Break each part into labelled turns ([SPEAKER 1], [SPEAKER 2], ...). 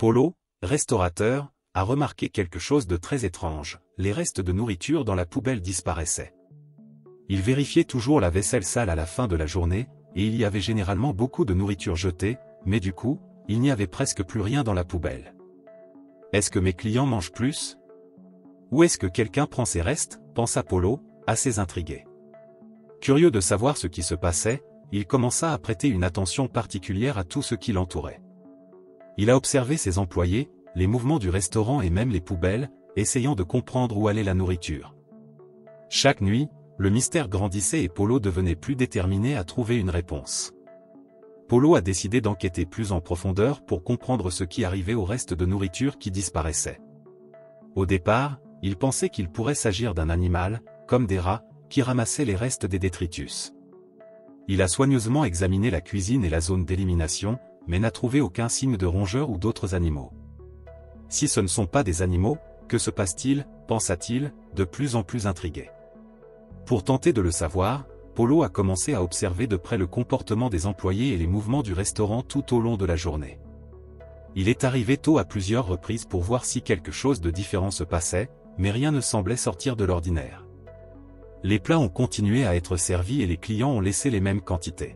[SPEAKER 1] Polo, restaurateur, a remarqué quelque chose de très étrange, les restes de nourriture dans la poubelle disparaissaient. Il vérifiait toujours la vaisselle sale à la fin de la journée, et il y avait généralement beaucoup de nourriture jetée, mais du coup, il n'y avait presque plus rien dans la poubelle. Est-ce que mes clients mangent plus? Ou est-ce que quelqu'un prend ces restes, pensa Polo, assez intrigué. Curieux de savoir ce qui se passait, il commença à prêter une attention particulière à tout ce qui l'entourait. Il a observé ses employés, les mouvements du restaurant et même les poubelles, essayant de comprendre où allait la nourriture. Chaque nuit, le mystère grandissait et Polo devenait plus déterminé à trouver une réponse. Polo a décidé d'enquêter plus en profondeur pour comprendre ce qui arrivait au reste de nourriture qui disparaissait. Au départ, il pensait qu'il pourrait s'agir d'un animal, comme des rats, qui ramassaient les restes des détritus. Il a soigneusement examiné la cuisine et la zone d'élimination, mais n'a trouvé aucun signe de rongeurs ou d'autres animaux. Si ce ne sont pas des animaux, que se passe-t-il, pensa-t-il, de plus en plus intrigué. Pour tenter de le savoir, Polo a commencé à observer de près le comportement des employés et les mouvements du restaurant tout au long de la journée. Il est arrivé tôt à plusieurs reprises pour voir si quelque chose de différent se passait, mais rien ne semblait sortir de l'ordinaire. Les plats ont continué à être servis et les clients ont laissé les mêmes quantités.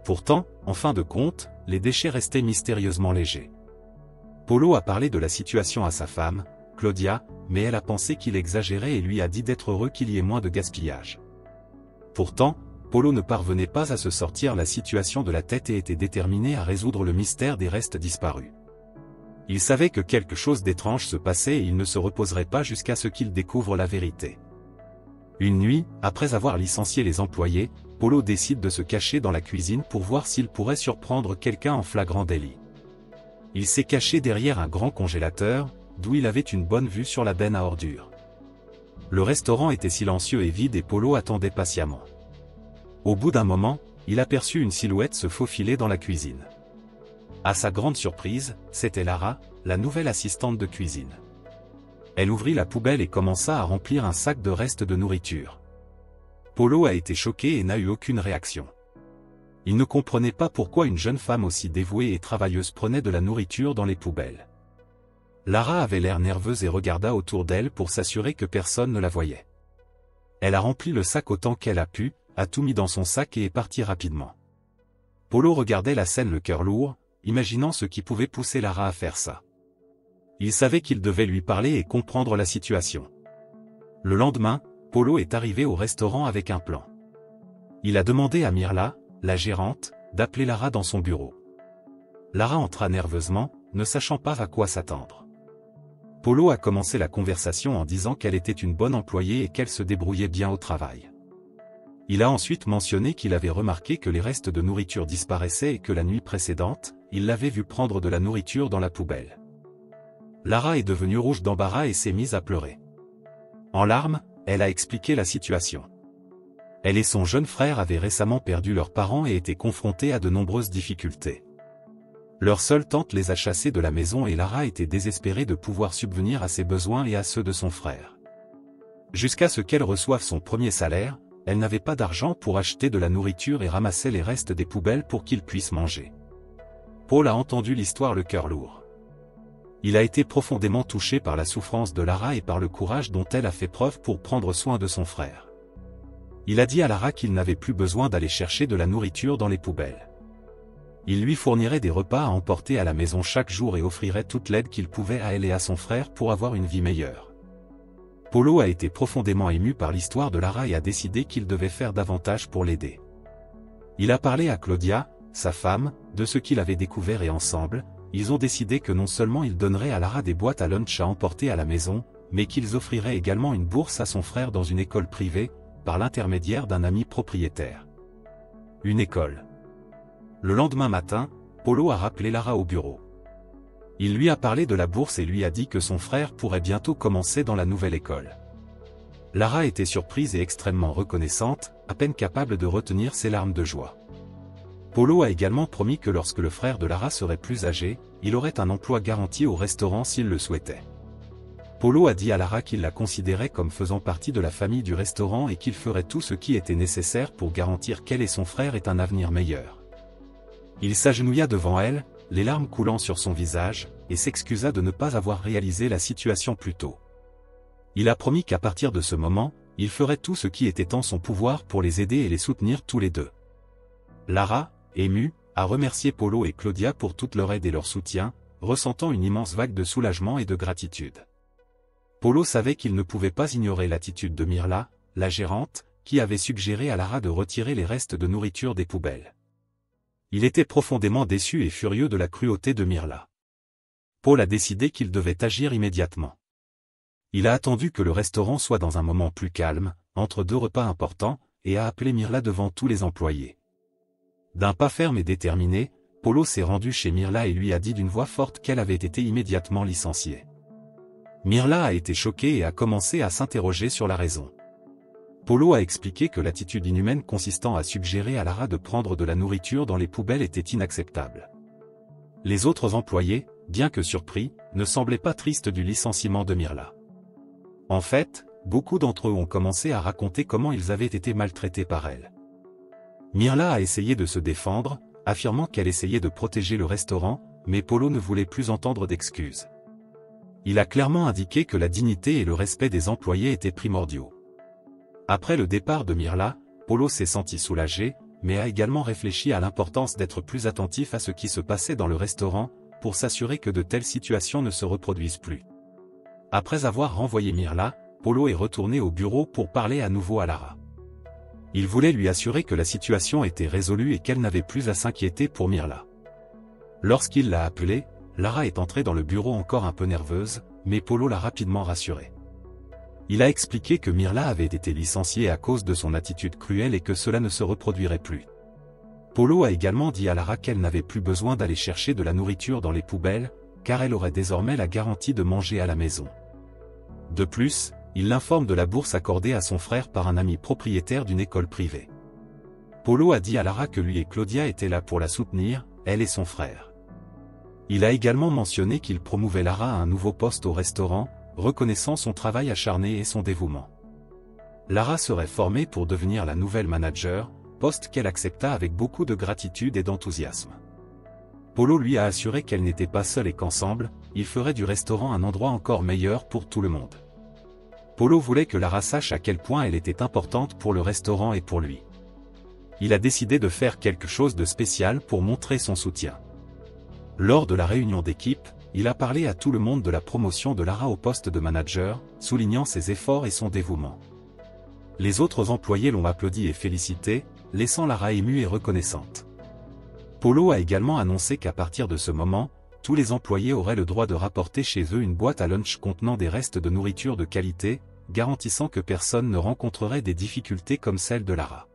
[SPEAKER 1] Pourtant, en fin de compte, les déchets restaient mystérieusement légers. Polo a parlé de la situation à sa femme, Claudia, mais elle a pensé qu'il exagérait et lui a dit d'être heureux qu'il y ait moins de gaspillage. Pourtant, Polo ne parvenait pas à se sortir la situation de la tête et était déterminé à résoudre le mystère des restes disparus. Il savait que quelque chose d'étrange se passait et il ne se reposerait pas jusqu'à ce qu'il découvre la vérité. Une nuit, après avoir licencié les employés, Polo décide de se cacher dans la cuisine pour voir s'il pourrait surprendre quelqu'un en flagrant délit. Il s'est caché derrière un grand congélateur, d'où il avait une bonne vue sur la benne à ordures. Le restaurant était silencieux et vide et Polo attendait patiemment. Au bout d'un moment, il aperçut une silhouette se faufiler dans la cuisine. À sa grande surprise, c'était Lara, la nouvelle assistante de cuisine. Elle ouvrit la poubelle et commença à remplir un sac de restes de nourriture. Polo a été choqué et n'a eu aucune réaction. Il ne comprenait pas pourquoi une jeune femme aussi dévouée et travailleuse prenait de la nourriture dans les poubelles. Lara avait l'air nerveuse et regarda autour d'elle pour s'assurer que personne ne la voyait. Elle a rempli le sac autant qu'elle a pu, a tout mis dans son sac et est partie rapidement. Polo regardait la scène le cœur lourd, imaginant ce qui pouvait pousser Lara à faire ça. Il savait qu'il devait lui parler et comprendre la situation. Le lendemain, Polo est arrivé au restaurant avec un plan. Il a demandé à Mirla, la gérante, d'appeler Lara dans son bureau. Lara entra nerveusement, ne sachant pas à quoi s'attendre. Polo a commencé la conversation en disant qu'elle était une bonne employée et qu'elle se débrouillait bien au travail. Il a ensuite mentionné qu'il avait remarqué que les restes de nourriture disparaissaient et que la nuit précédente, il l'avait vue prendre de la nourriture dans la poubelle. Lara est devenue rouge d'embarras et s'est mise à pleurer. En larmes, elle a expliqué la situation. Elle et son jeune frère avaient récemment perdu leurs parents et étaient confrontés à de nombreuses difficultés. Leur seule tante les a chassés de la maison et Lara était désespérée de pouvoir subvenir à ses besoins et à ceux de son frère. Jusqu'à ce qu'elle reçoive son premier salaire, elle n'avait pas d'argent pour acheter de la nourriture et ramassait les restes des poubelles pour qu'ils puissent manger. Paul a entendu l'histoire le cœur lourd. Il a été profondément touché par la souffrance de Lara et par le courage dont elle a fait preuve pour prendre soin de son frère. Il a dit à Lara qu'il n'avait plus besoin d'aller chercher de la nourriture dans les poubelles. Il lui fournirait des repas à emporter à la maison chaque jour et offrirait toute l'aide qu'il pouvait à elle et à son frère pour avoir une vie meilleure. Polo a été profondément ému par l'histoire de Lara et a décidé qu'il devait faire davantage pour l'aider. Il a parlé à Claudia, sa femme, de ce qu'il avait découvert et ensemble, ils ont décidé que non seulement ils donneraient à Lara des boîtes à lunch à emporter à la maison, mais qu'ils offriraient également une bourse à son frère dans une école privée, par l'intermédiaire d'un ami propriétaire. Une école. Le lendemain matin, Polo a rappelé Lara au bureau. Il lui a parlé de la bourse et lui a dit que son frère pourrait bientôt commencer dans la nouvelle école. Lara était surprise et extrêmement reconnaissante, à peine capable de retenir ses larmes de joie. Polo a également promis que lorsque le frère de Lara serait plus âgé, il aurait un emploi garanti au restaurant s'il le souhaitait. Polo a dit à Lara qu'il la considérait comme faisant partie de la famille du restaurant et qu'il ferait tout ce qui était nécessaire pour garantir qu'elle et son frère aient un avenir meilleur. Il s'agenouilla devant elle, les larmes coulant sur son visage, et s'excusa de ne pas avoir réalisé la situation plus tôt. Il a promis qu'à partir de ce moment, il ferait tout ce qui était en son pouvoir pour les aider et les soutenir tous les deux. Lara, émue, a remercié Polo et Claudia pour toute leur aide et leur soutien, ressentant une immense vague de soulagement et de gratitude. Polo savait qu'il ne pouvait pas ignorer l'attitude de Mirla, la gérante, qui avait suggéré à Lara de retirer les restes de nourriture des poubelles. Il était profondément déçu et furieux de la cruauté de Mirla. Paul a décidé qu'il devait agir immédiatement. Il a attendu que le restaurant soit dans un moment plus calme, entre deux repas importants, et a appelé Mirla devant tous les employés. D'un pas ferme et déterminé, Polo s'est rendu chez Mirla et lui a dit d'une voix forte qu'elle avait été immédiatement licenciée. Mirla a été choquée et a commencé à s'interroger sur la raison. Polo a expliqué que l'attitude inhumaine consistant à suggérer à Lara de prendre de la nourriture dans les poubelles était inacceptable. Les autres employés, bien que surpris, ne semblaient pas tristes du licenciement de Mirla. En fait, beaucoup d'entre eux ont commencé à raconter comment ils avaient été maltraités par elle. Mirla a essayé de se défendre, affirmant qu'elle essayait de protéger le restaurant, mais Polo ne voulait plus entendre d'excuses. Il a clairement indiqué que la dignité et le respect des employés étaient primordiaux. Après le départ de Mirla, Polo s'est senti soulagé, mais a également réfléchi à l'importance d'être plus attentif à ce qui se passait dans le restaurant, pour s'assurer que de telles situations ne se reproduisent plus. Après avoir renvoyé Mirla, Polo est retourné au bureau pour parler à nouveau à Lara. Il voulait lui assurer que la situation était résolue et qu'elle n'avait plus à s'inquiéter pour Mirla. Lorsqu'il l'a appelée, Lara est entrée dans le bureau encore un peu nerveuse, mais Polo l'a rapidement rassurée. Il a expliqué que Mirla avait été licenciée à cause de son attitude cruelle et que cela ne se reproduirait plus. Polo a également dit à Lara qu'elle n'avait plus besoin d'aller chercher de la nourriture dans les poubelles, car elle aurait désormais la garantie de manger à la maison. De plus, il l'informe de la bourse accordée à son frère par un ami propriétaire d'une école privée. Polo a dit à Lara que lui et Claudia étaient là pour la soutenir, elle et son frère. Il a également mentionné qu'il promouvait Lara à un nouveau poste au restaurant, reconnaissant son travail acharné et son dévouement. Lara serait formée pour devenir la nouvelle manager, poste qu'elle accepta avec beaucoup de gratitude et d'enthousiasme. Polo lui a assuré qu'elle n'était pas seule et qu'ensemble, ils feraient du restaurant un endroit encore meilleur pour tout le monde. Polo voulait que Lara sache à quel point elle était importante pour le restaurant et pour lui. Il a décidé de faire quelque chose de spécial pour montrer son soutien. Lors de la réunion d'équipe, il a parlé à tout le monde de la promotion de Lara au poste de manager, soulignant ses efforts et son dévouement. Les autres employés l'ont applaudi et félicité, laissant Lara émue et reconnaissante. Polo a également annoncé qu'à partir de ce moment, tous les employés auraient le droit de rapporter chez eux une boîte à lunch contenant des restes de nourriture de qualité, garantissant que personne ne rencontrerait des difficultés comme celle de Lara.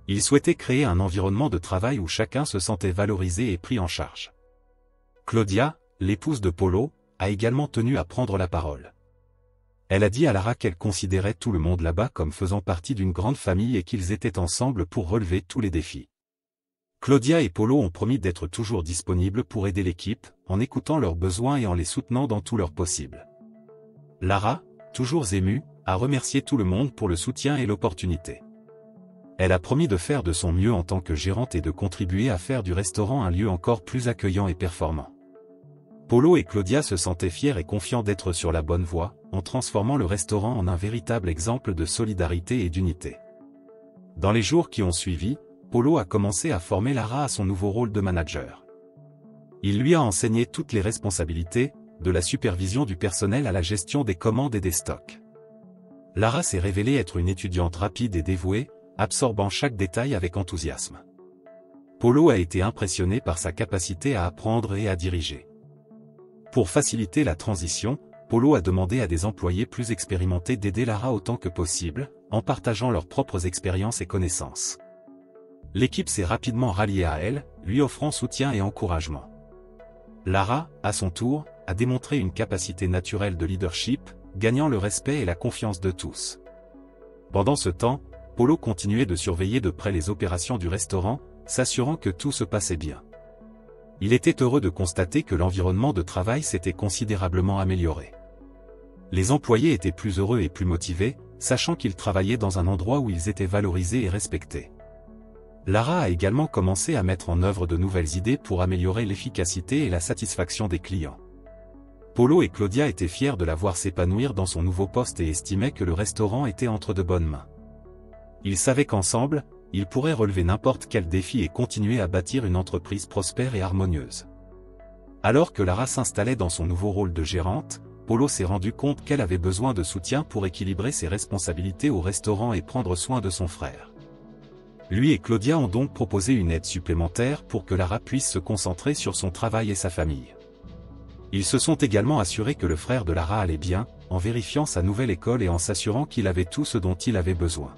[SPEAKER 1] Il souhaitait créer un environnement de travail où chacun se sentait valorisé et pris en charge. Claudia, l'épouse de Polo, a également tenu à prendre la parole. Elle a dit à Lara qu'elle considérait tout le monde là-bas comme faisant partie d'une grande famille et qu'ils étaient ensemble pour relever tous les défis. Claudia et Polo ont promis d'être toujours disponibles pour aider l'équipe, en écoutant leurs besoins et en les soutenant dans tout leur possible. Lara, toujours émue, a remercié tout le monde pour le soutien et l'opportunité. Elle a promis de faire de son mieux en tant que gérante et de contribuer à faire du restaurant un lieu encore plus accueillant et performant. Polo et Claudia se sentaient fiers et confiants d'être sur la bonne voie, en transformant le restaurant en un véritable exemple de solidarité et d'unité. Dans les jours qui ont suivi, Polo a commencé à former Lara à son nouveau rôle de manager. Il lui a enseigné toutes les responsabilités, de la supervision du personnel à la gestion des commandes et des stocks. Lara s'est révélée être une étudiante rapide et dévouée, absorbant chaque détail avec enthousiasme. Polo a été impressionné par sa capacité à apprendre et à diriger. Pour faciliter la transition, Polo a demandé à des employés plus expérimentés d'aider Lara autant que possible, en partageant leurs propres expériences et connaissances. L'équipe s'est rapidement ralliée à elle, lui offrant soutien et encouragement. Lara, à son tour, a démontré une capacité naturelle de leadership, gagnant le respect et la confiance de tous. Pendant ce temps, Polo continuait de surveiller de près les opérations du restaurant, s'assurant que tout se passait bien. Il était heureux de constater que l'environnement de travail s'était considérablement amélioré. Les employés étaient plus heureux et plus motivés, sachant qu'ils travaillaient dans un endroit où ils étaient valorisés et respectés. Lara a également commencé à mettre en œuvre de nouvelles idées pour améliorer l'efficacité et la satisfaction des clients. Polo et Claudia étaient fiers de la voir s'épanouir dans son nouveau poste et estimaient que le restaurant était entre de bonnes mains. Ils savaient qu'ensemble, ils pourraient relever n'importe quel défi et continuer à bâtir une entreprise prospère et harmonieuse. Alors que Lara s'installait dans son nouveau rôle de gérante, Polo s'est rendu compte qu'elle avait besoin de soutien pour équilibrer ses responsabilités au restaurant et prendre soin de son frère. Lui et Claudia ont donc proposé une aide supplémentaire pour que Lara puisse se concentrer sur son travail et sa famille. Ils se sont également assurés que le frère de Lara allait bien, en vérifiant sa nouvelle école et en s'assurant qu'il avait tout ce dont il avait besoin.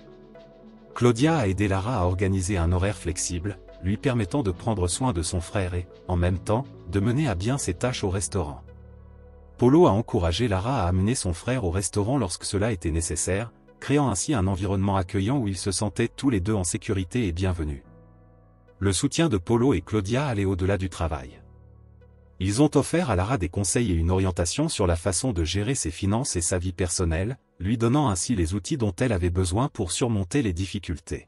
[SPEAKER 1] Claudia a aidé Lara à organiser un horaire flexible, lui permettant de prendre soin de son frère et, en même temps, de mener à bien ses tâches au restaurant. Polo a encouragé Lara à amener son frère au restaurant lorsque cela était nécessaire, créant ainsi un environnement accueillant où ils se sentaient tous les deux en sécurité et bienvenus. Le soutien de Polo et Claudia allait au-delà du travail. Ils ont offert à Lara des conseils et une orientation sur la façon de gérer ses finances et sa vie personnelle, lui donnant ainsi les outils dont elle avait besoin pour surmonter les difficultés.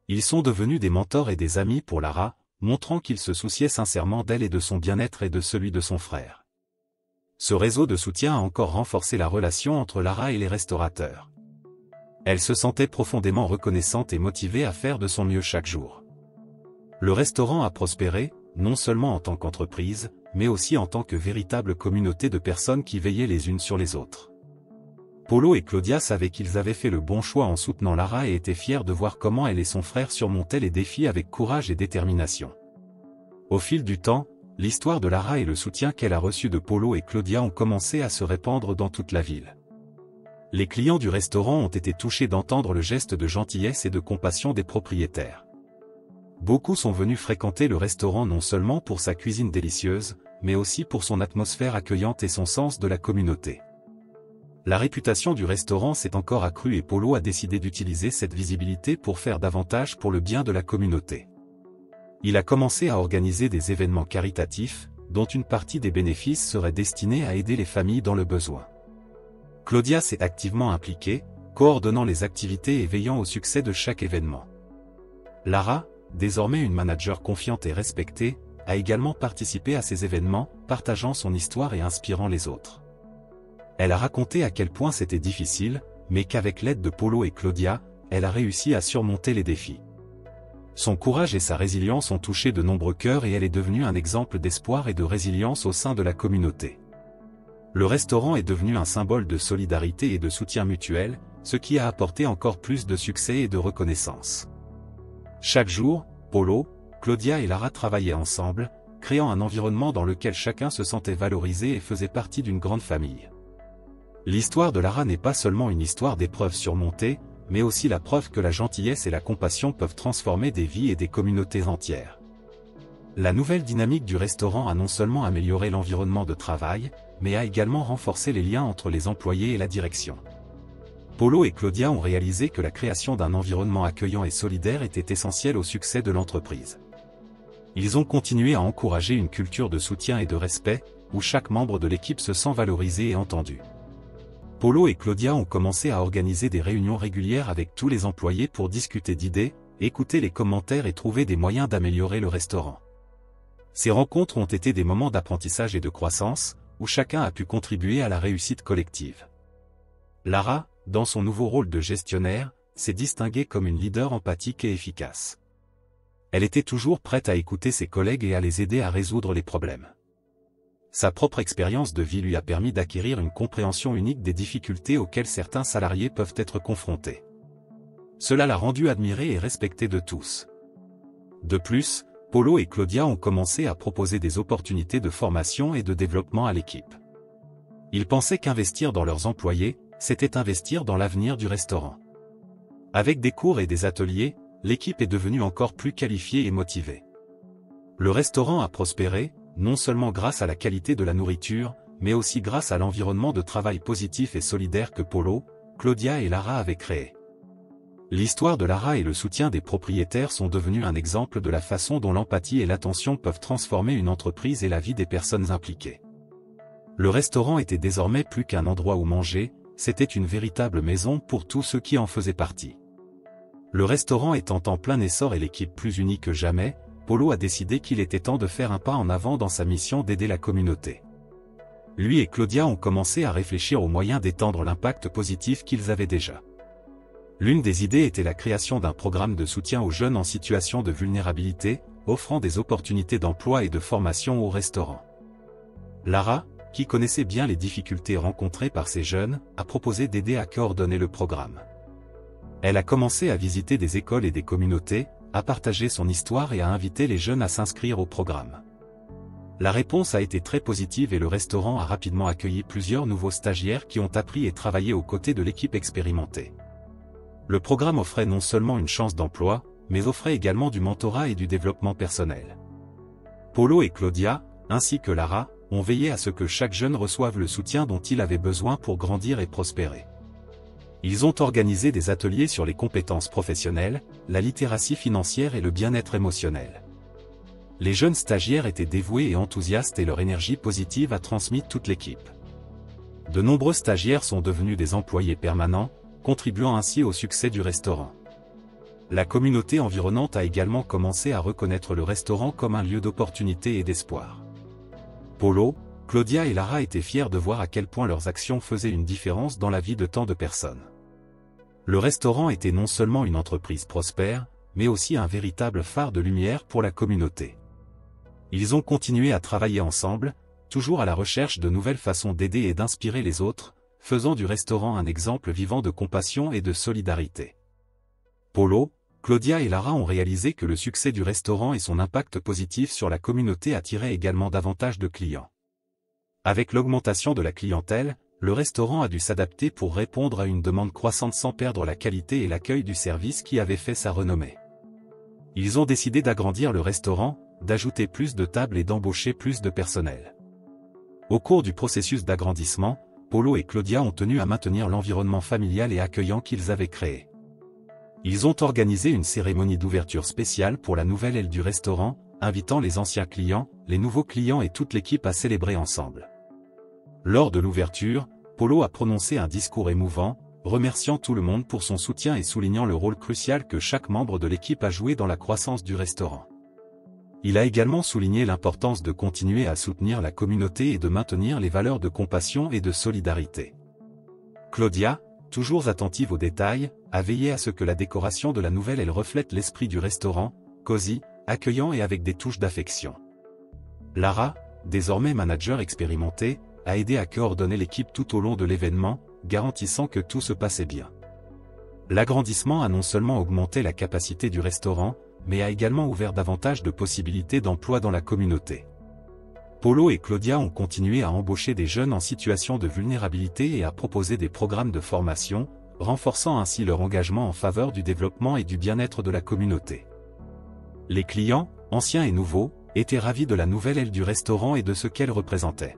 [SPEAKER 1] Ils sont devenus des mentors et des amis pour Lara, montrant qu'ils se souciaient sincèrement d'elle et de son bien-être et de celui de son frère. Ce réseau de soutien a encore renforcé la relation entre Lara et les restaurateurs. Elle se sentait profondément reconnaissante et motivée à faire de son mieux chaque jour. Le restaurant a prospéré, non seulement en tant qu'entreprise, mais aussi en tant que véritable communauté de personnes qui veillaient les unes sur les autres. Polo et Claudia savaient qu'ils avaient fait le bon choix en soutenant Lara et étaient fiers de voir comment elle et son frère surmontaient les défis avec courage et détermination. Au fil du temps, l'histoire de Lara et le soutien qu'elle a reçu de Polo et Claudia ont commencé à se répandre dans toute la ville. Les clients du restaurant ont été touchés d'entendre le geste de gentillesse et de compassion des propriétaires. Beaucoup sont venus fréquenter le restaurant non seulement pour sa cuisine délicieuse, mais aussi pour son atmosphère accueillante et son sens de la communauté. La réputation du restaurant s'est encore accrue et Polo a décidé d'utiliser cette visibilité pour faire davantage pour le bien de la communauté. Il a commencé à organiser des événements caritatifs, dont une partie des bénéfices serait destinée à aider les familles dans le besoin. Claudia s'est activement impliquée, coordonnant les activités et veillant au succès de chaque événement. Lara, désormais une manager confiante et respectée, a également participé à ces événements, partageant son histoire et inspirant les autres. Elle a raconté à quel point c'était difficile, mais qu'avec l'aide de Polo et Claudia, elle a réussi à surmonter les défis. Son courage et sa résilience ont touché de nombreux cœurs et elle est devenue un exemple d'espoir et de résilience au sein de la communauté. Le restaurant est devenu un symbole de solidarité et de soutien mutuel, ce qui a apporté encore plus de succès et de reconnaissance. Chaque jour, Polo, Claudia et Lara travaillaient ensemble, créant un environnement dans lequel chacun se sentait valorisé et faisait partie d'une grande famille. L'histoire de Lara n'est pas seulement une histoire d'épreuves surmontées, mais aussi la preuve que la gentillesse et la compassion peuvent transformer des vies et des communautés entières. La nouvelle dynamique du restaurant a non seulement amélioré l'environnement de travail, mais a également renforcé les liens entre les employés et la direction. Polo et Claudia ont réalisé que la création d'un environnement accueillant et solidaire était essentielle au succès de l'entreprise. Ils ont continué à encourager une culture de soutien et de respect, où chaque membre de l'équipe se sent valorisé et entendu. Polo et Claudia ont commencé à organiser des réunions régulières avec tous les employés pour discuter d'idées, écouter les commentaires et trouver des moyens d'améliorer le restaurant. Ces rencontres ont été des moments d'apprentissage et de croissance, où chacun a pu contribuer à la réussite collective. Lara, dans son nouveau rôle de gestionnaire, s'est distinguée comme une leader empathique et efficace. Elle était toujours prête à écouter ses collègues et à les aider à résoudre les problèmes. Sa propre expérience de vie lui a permis d'acquérir une compréhension unique des difficultés auxquelles certains salariés peuvent être confrontés. Cela l'a rendue admirée et respectée de tous. De plus, Polo et Claudia ont commencé à proposer des opportunités de formation et de développement à l'équipe. Ils pensaient qu'investir dans leurs employés, c'était investir dans l'avenir du restaurant. Avec des cours et des ateliers, l'équipe est devenue encore plus qualifiée et motivée. Le restaurant a prospéré, non seulement grâce à la qualité de la nourriture, mais aussi grâce à l'environnement de travail positif et solidaire que Polo, Claudia et Lara avaient créé. L'histoire de Lara et le soutien des propriétaires sont devenus un exemple de la façon dont l'empathie et l'attention peuvent transformer une entreprise et la vie des personnes impliquées. Le restaurant était désormais plus qu'un endroit où manger, c'était une véritable maison pour tous ceux qui en faisaient partie. Le restaurant étant en plein essor et l'équipe plus unie que jamais, Polo a décidé qu'il était temps de faire un pas en avant dans sa mission d'aider la communauté. Lui et Claudia ont commencé à réfléchir aux moyens d'étendre l'impact positif qu'ils avaient déjà. L'une des idées était la création d'un programme de soutien aux jeunes en situation de vulnérabilité, offrant des opportunités d'emploi et de formation au restaurant. Lara, qui connaissait bien les difficultés rencontrées par ces jeunes, a proposé d'aider à coordonner le programme. Elle a commencé à visiter des écoles et des communautés, à partager son histoire et à inviter les jeunes à s'inscrire au programme. La réponse a été très positive et le restaurant a rapidement accueilli plusieurs nouveaux stagiaires qui ont appris et travaillé aux côtés de l'équipe expérimentée. Le programme offrait non seulement une chance d'emploi, mais offrait également du mentorat et du développement personnel. Polo et Claudia, ainsi que Lara, ont veillé à ce que chaque jeune reçoive le soutien dont il avait besoin pour grandir et prospérer. Ils ont organisé des ateliers sur les compétences professionnelles, la littératie financière et le bien-être émotionnel. Les jeunes stagiaires étaient dévoués et enthousiastes et leur énergie positive a transmis toute l'équipe. De nombreux stagiaires sont devenus des employés permanents, contribuant ainsi au succès du restaurant. La communauté environnante a également commencé à reconnaître le restaurant comme un lieu d'opportunité et d'espoir. Polo, Claudia et Lara étaient fiers de voir à quel point leurs actions faisaient une différence dans la vie de tant de personnes. Le restaurant était non seulement une entreprise prospère, mais aussi un véritable phare de lumière pour la communauté. Ils ont continué à travailler ensemble, toujours à la recherche de nouvelles façons d'aider et d'inspirer les autres, faisant du restaurant un exemple vivant de compassion et de solidarité. Polo, Claudia et Lara ont réalisé que le succès du restaurant et son impact positif sur la communauté attiraient également davantage de clients. Avec l'augmentation de la clientèle, le restaurant a dû s'adapter pour répondre à une demande croissante sans perdre la qualité et l'accueil du service qui avait fait sa renommée. Ils ont décidé d'agrandir le restaurant, d'ajouter plus de tables et d'embaucher plus de personnel. Au cours du processus d'agrandissement, Polo et Claudia ont tenu à maintenir l'environnement familial et accueillant qu'ils avaient créé. Ils ont organisé une cérémonie d'ouverture spéciale pour la nouvelle aile du restaurant, invitant les anciens clients, les nouveaux clients et toute l'équipe à célébrer ensemble. Lors de l'ouverture, Polo a prononcé un discours émouvant, remerciant tout le monde pour son soutien et soulignant le rôle crucial que chaque membre de l'équipe a joué dans la croissance du restaurant. Il a également souligné l'importance de continuer à soutenir la communauté et de maintenir les valeurs de compassion et de solidarité. Claudia, toujours attentive aux détails, a veillé à ce que la décoration de la nouvelle aile reflète l'esprit du restaurant, cosy, accueillant et avec des touches d'affection. Lara, désormais manager expérimenté, a aidé à coordonner l'équipe tout au long de l'événement, garantissant que tout se passait bien. L'agrandissement a non seulement augmenté la capacité du restaurant, mais a également ouvert davantage de possibilités d'emploi dans la communauté. Polo et Claudia ont continué à embaucher des jeunes en situation de vulnérabilité et à proposer des programmes de formation, renforçant ainsi leur engagement en faveur du développement et du bien-être de la communauté. Les clients, anciens et nouveaux, étaient ravis de la nouvelle aile du restaurant et de ce qu'elle représentait.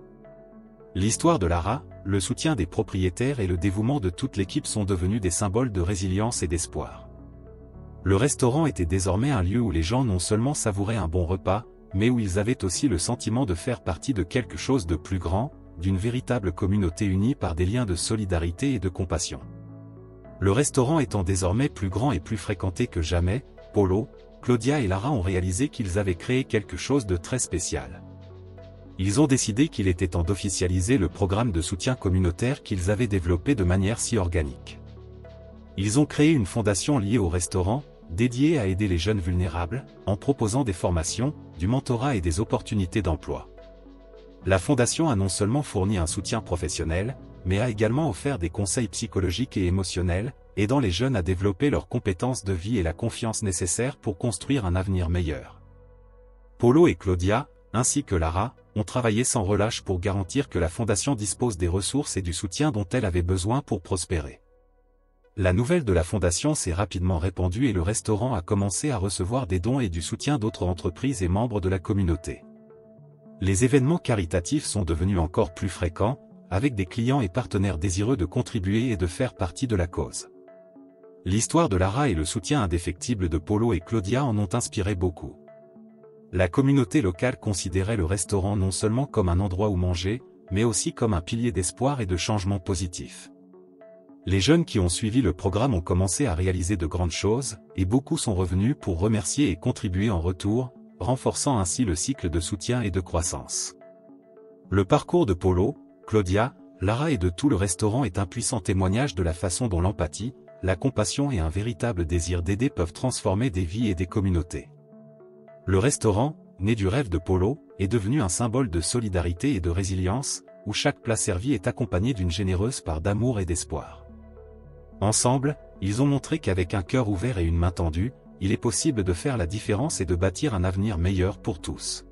[SPEAKER 1] L'histoire de Lara, le soutien des propriétaires et le dévouement de toute l'équipe sont devenus des symboles de résilience et d'espoir. Le restaurant était désormais un lieu où les gens non seulement savouraient un bon repas, mais où ils avaient aussi le sentiment de faire partie de quelque chose de plus grand, d'une véritable communauté unie par des liens de solidarité et de compassion. Le restaurant étant désormais plus grand et plus fréquenté que jamais, Polo, Claudia et Lara ont réalisé qu'ils avaient créé quelque chose de très spécial. Ils ont décidé qu'il était temps d'officialiser le programme de soutien communautaire qu'ils avaient développé de manière si organique. Ils ont créé une fondation liée au restaurant, dédiée à aider les jeunes vulnérables, en proposant des formations, du mentorat et des opportunités d'emploi. La fondation a non seulement fourni un soutien professionnel, mais a également offert des conseils psychologiques et émotionnels, aidant les jeunes à développer leurs compétences de vie et la confiance nécessaire pour construire un avenir meilleur. Polo et Claudia, ainsi que Lara, ont travaillé sans relâche pour garantir que la fondation dispose des ressources et du soutien dont elle avait besoin pour prospérer. La nouvelle de la fondation s'est rapidement répandue et le restaurant a commencé à recevoir des dons et du soutien d'autres entreprises et membres de la communauté. Les événements caritatifs sont devenus encore plus fréquents, avec des clients et partenaires désireux de contribuer et de faire partie de la cause. L'histoire de Lara et le soutien indéfectible de Polo et Claudia en ont inspiré beaucoup. La communauté locale considérait le restaurant non seulement comme un endroit où manger, mais aussi comme un pilier d'espoir et de changement positif. Les jeunes qui ont suivi le programme ont commencé à réaliser de grandes choses, et beaucoup sont revenus pour remercier et contribuer en retour, renforçant ainsi le cycle de soutien et de croissance. Le parcours de Paulo, Claudia, Lara et de tout le restaurant est un puissant témoignage de la façon dont l'empathie, la compassion et un véritable désir d'aider peuvent transformer des vies et des communautés. Le restaurant, né du rêve de Paulo, est devenu un symbole de solidarité et de résilience, où chaque plat servi est accompagné d'une généreuse part d'amour et d'espoir. Ensemble, ils ont montré qu'avec un cœur ouvert et une main tendue, il est possible de faire la différence et de bâtir un avenir meilleur pour tous.